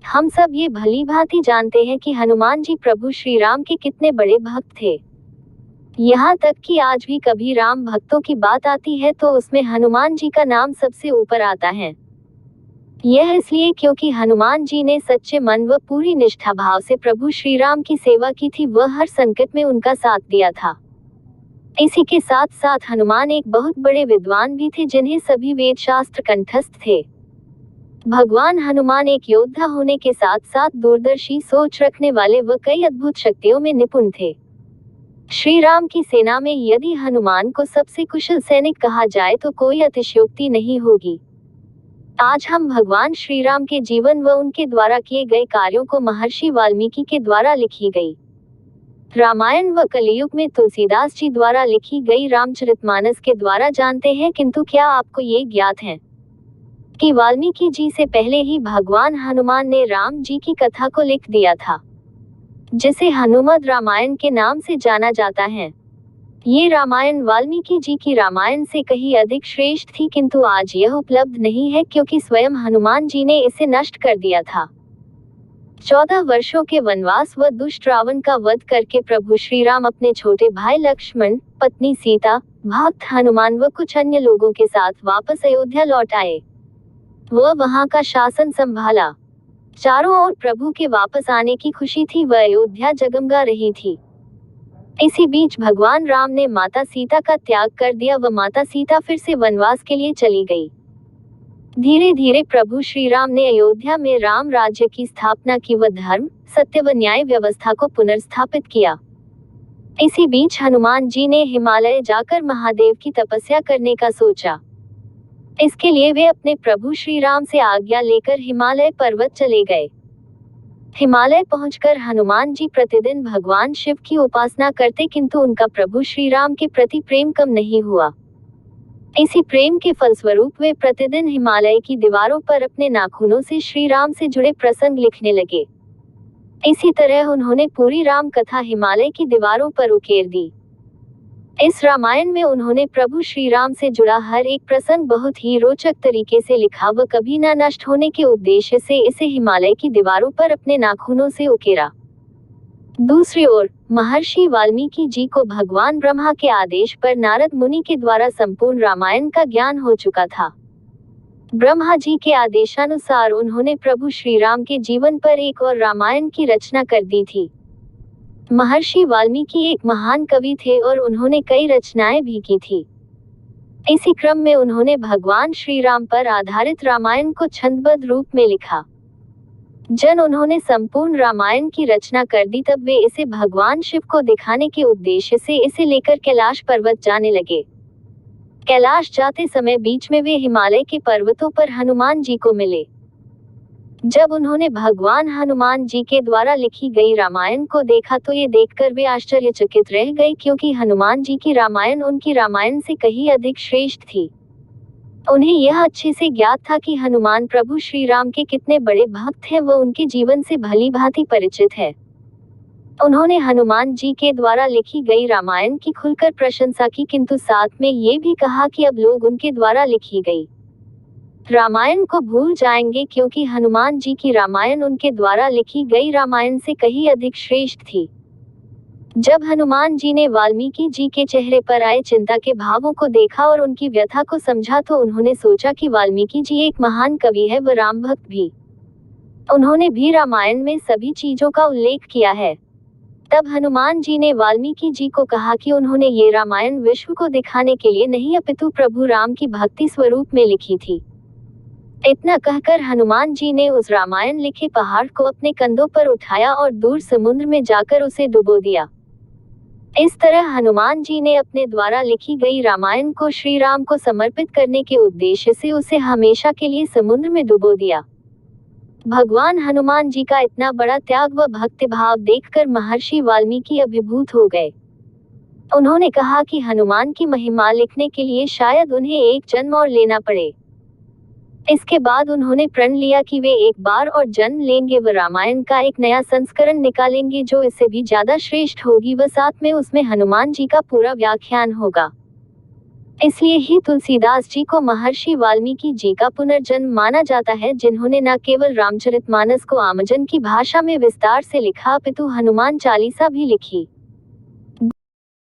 हम सब ये भली भांति जानते हैं कि हनुमान जी प्रभु श्री राम के कितने बड़े भक्त थे। यहाँ तक कि आज भी कभी राम भक्तों की बात आती है तो उसमें हनुमान जी का नाम सबसे ऊपर आता है। यह इसलिए क्योंकि हनुमान जी ने सच्चे मन व पूरी निष्ठा भाव से प्रभु श्री राम की सेवा की थी, वह हर संकट में उनका साथ दिया था। इसी के साथ साथ हनुमान एक बहुत बड़े विद्वान भी थे, जिन्हें सभी वेद शास्त्र कंठस्थ थे। भगवान हनुमान एक योद्धा होने के साथ साथ दूरदर्शी सोच रखने वाले व कई अद्भुत शक्तियों में निपुण थे। श्री राम की सेना में यदि हनुमान को सबसे कुशल सैनिक कहा जाए तो कोई अतिशयोक्ति नहीं होगी। आज हम भगवान श्री राम के जीवन व उनके द्वारा किए गए कार्यों को महर्षि वाल्मीकि के द्वारा लिखी गई रामायण व कलियुग में तुलसीदास जी द्वारा लिखी गई रामचरितमानस के द्वारा जानते हैं। किंतु क्या आपको ये ज्ञात है कि वाल्मीकि जी से पहले ही भगवान हनुमान ने राम जी की कथा को लिख दिया था, जिसे हनुमद रामायण के नाम से जाना जाता है। ये रामायण वाल्मीकि जी की रामायण से कहीं अधिक श्रेष्ठ थी, किंतु आज यह उपलब्ध नहीं है क्योंकि स्वयं हनुमान जी ने इसे नष्ट कर दिया था। 14 वर्षों के वनवास व दुष्ट रावण का वध करके प्रभु श्री राम अपने छोटे भाई लक्ष्मण, पत्नी सीता, भक्त हनुमान व कुछ अन्य लोगों के साथ वापस अयोध्या लौट आए। वह वहां का शासन संभाला। चारों ओर प्रभु के वापस आने की खुशी थी, वह अयोध्या जगमगा रही थी। इसी बीच भगवान राम ने माता सीता का त्याग कर दिया व माता सीता फिर से वनवास के लिए चली गई। धीरे धीरे प्रभु श्री राम ने अयोध्या में राम राज्य की स्थापना की व धर्म, सत्य व न्याय व्यवस्था को पुनर्स्थापित किया। इसी बीच हनुमान जी ने हिमालय जाकर महादेव की तपस्या करने का सोचा। इसके लिए वे अपने प्रभु श्री राम से आज्ञा लेकर हिमालय पर्वत चले गए। हिमालय पहुंचकर हनुमान जी प्रतिदिन भगवान शिव की उपासना करते, किंतु उनका प्रभु श्री राम के प्रति प्रेम कम नहीं हुआ। इसी प्रेम के फलस्वरूप वे प्रतिदिन हिमालय की दीवारों पर अपने नाखूनों से श्री राम से जुड़े प्रसंग लिखने लगे। इसी तरह उन्होंने पूरी राम कथा हिमालय की दीवारों पर उकेर दी। इस रामायण में उन्होंने प्रभु श्री राम से जुड़ा हर एक प्रसंग बहुत ही रोचक तरीके से लिखा व कभी न नष्ट होने के उद्देश्य से इसे हिमालय की दीवारों पर अपने नाखूनों से उकेरा। दूसरी ओर महर्षि वाल्मीकि जी को भगवान ब्रह्मा के आदेश पर नारद मुनि के द्वारा संपूर्ण रामायण का ज्ञान हो चुका था। ब्रह्मा जी के आदेशानुसार उन्होंने प्रभु श्री राम के जीवन पर एक और रामायण की रचना कर दी थी। महर्षि वाल्मीकि एक महान कवि थे और उन्होंने कई रचनाएं भी की थी। इसी क्रम में उन्होंने भगवान श्री राम पर आधारित रामायण को छंदबद्ध रूप में लिखा। जब उन्होंने संपूर्ण रामायण की रचना कर दी तब वे इसे भगवान शिव को दिखाने के उद्देश्य से इसे लेकर कैलाश पर्वत जाने लगे। कैलाश जाते समय बीच में वे हिमालय के पर्वतों पर हनुमान जी को मिले। जब उन्होंने भगवान हनुमान जी के द्वारा लिखी गई रामायण को देखा तो ये देखकर वे आश्चर्यचकित रह गए, क्योंकि हनुमान जी की रामायण उनकी रामायण से कहीं अधिक श्रेष्ठ थी। उन्हें यह अच्छे से ज्ञात था कि हनुमान प्रभु श्री राम के कितने बड़े भक्त हैं, वो उनके जीवन से भली भांति परिचित है। उन्होंने हनुमान जी के द्वारा लिखी गई रामायण की खुलकर प्रशंसा की, किंतु साथ में ये भी कहा कि अब लोग उनके द्वारा लिखी गई रामायण को भूल जाएंगे, क्योंकि हनुमान जी की रामायण उनके द्वारा लिखी गई रामायण से कहीं अधिक श्रेष्ठ थी। जब हनुमान जी ने वाल्मीकि जी के चेहरे पर आए चिंता के भावों को देखा और उनकी व्यथा को समझा तो उन्होंने सोचा कि वाल्मीकि जी एक महान कवि है व राम भक्त भी। उन्होंने भी रामायण में सभी चीजों का उल्लेख किया है। तब हनुमान जी ने वाल्मीकि जी को कहा कि उन्होंने ये रामायण विश्व को दिखाने के लिए नहीं अपितु प्रभु राम की भक्ति स्वरूप में लिखी थी। इतना कहकर हनुमान जी ने उस रामायण लिखे पहाड़ को अपने कंधों पर उठाया और दूर समुद्र में जाकर उसे डुबो दिया। इस तरह हनुमान जी ने अपने द्वारा लिखी गई रामायण को श्री राम को समर्पित करने के उद्देश्य से उसे हमेशा के लिए समुद्र में डुबो दिया। भगवान हनुमान जी का इतना बड़ा त्याग व भक्तिभाव देखकर महर्षि वाल्मीकि अभिभूत हो गए। उन्होंने कहा कि हनुमान की महिमा लिखने के लिए शायद उन्हें एक जन्म और लेना पड़े। इसके बाद उन्होंने प्रण लिया कि वे एक बार और जन्म लेंगे व रामायण का एक नया संस्करण निकालेंगे जो इससे भी ज्यादा श्रेष्ठ होगी व साथ में उसमें हनुमान जी का पूरा व्याख्यान होगा। इसलिए ही तुलसीदास जी को महर्षि वाल्मीकि जी का पुनर्जन्म माना जाता है, जिन्होंने न केवल रामचरितमानस को आमजन की भाषा में विस्तार से लिखा अपितु हनुमान चालीसा भी लिखी।